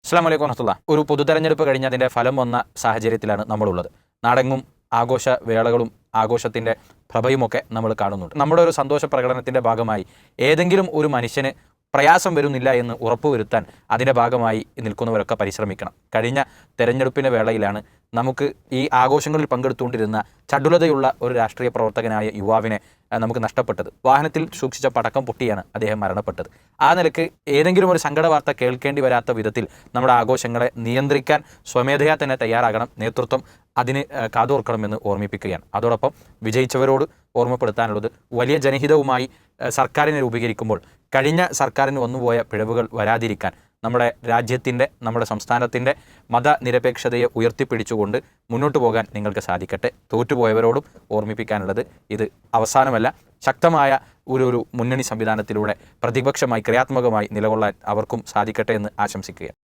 അസ്സലാമു അലൈക്കും വറഹ്മത്തുള്ളാഹി. ഒരു പൊതുതെരഞ്ഞെടുപ്പ് കഴിഞ്ഞ് അതിൻ്റെ ഫലം വന്ന സാഹചര്യത്തിലാണ് നമ്മളുള്ളത്. നാടെങ്ങും ആഘോഷവേളകളും ആഘോഷത്തിൻ്റെ പ്രഭയുമൊക്കെ നമ്മൾ കാണുന്നുണ്ട്. നമ്മുടെ ഒരു സന്തോഷ പ്രകടനത്തിൻ്റെ ഭാഗമായി ഏതെങ്കിലും ഒരു മനുഷ്യന് പ്രയാസം വരുന്നില്ല എന്ന് ഉറപ്പുവരുത്താൻ അതിൻ്റെ ഭാഗമായി നിൽക്കുന്നവരൊക്കെ പരിശ്രമിക്കണം. കഴിഞ്ഞ തെരഞ്ഞെടുപ്പിൻ്റെ വേളയിലാണ് നമുക്ക് ഈ ആഘോഷങ്ങളിൽ പങ്കെടുത്തുകൊണ്ടിരുന്ന ചടുലതയുള്ള ഒരു രാഷ്ട്രീയ പ്രവർത്തകനായ യുവാവിനെ നമുക്ക് നഷ്ടപ്പെട്ടത്. വാഹനത്തിൽ സൂക്ഷിച്ച പടക്കം പൊട്ടിയാണ് അദ്ദേഹം മരണപ്പെട്ടത്. ആ നിലക്ക് ഏതെങ്കിലും ഒരു സങ്കട വാർത്ത കേൾക്കേണ്ടി വരാത്ത വിധത്തിൽ നമ്മുടെ ആഘോഷങ്ങളെ നിയന്ത്രിക്കാൻ സ്വമേധയാ തന്നെ തയ്യാറാകണം. നേതൃത്വം അതിന് കാതോർക്കണമെന്ന് ഓർമ്മിപ്പിക്കുകയാണ്. അതോടൊപ്പം വിജയിച്ചവരോട് ഓർമ്മപ്പെടുത്താനുള്ളത്, വലിയ ജനഹിതവുമായി സർക്കാരിനെ രൂപീകരിക്കുമ്പോൾ കഴിഞ്ഞ സർക്കാരിന് വന്നുപോയ പിഴവുകൾ വരാതിരിക്കാൻ നമ്മുടെ രാജ്യത്തിൻ്റെ, നമ്മുടെ സംസ്ഥാനത്തിൻ്റെ മതനിരപേക്ഷതയെ ഉയർത്തിപ്പിടിച്ചുകൊണ്ട് മുന്നോട്ട് പോകാൻ നിങ്ങൾക്ക് സാധിക്കട്ടെ. തോറ്റുപോയവരോടും ഓർമ്മിപ്പിക്കാനുള്ളത്, ഇത് അവസാനമല്ല. ശക്തമായ ഒരു മുന്നണി സംവിധാനത്തിലൂടെ പ്രതിപക്ഷമായി ക്രിയാത്മകമായി നിലകൊള്ളാൻ അവർക്കും സാധിക്കട്ടെ എന്ന് ആശംസിക്കുക.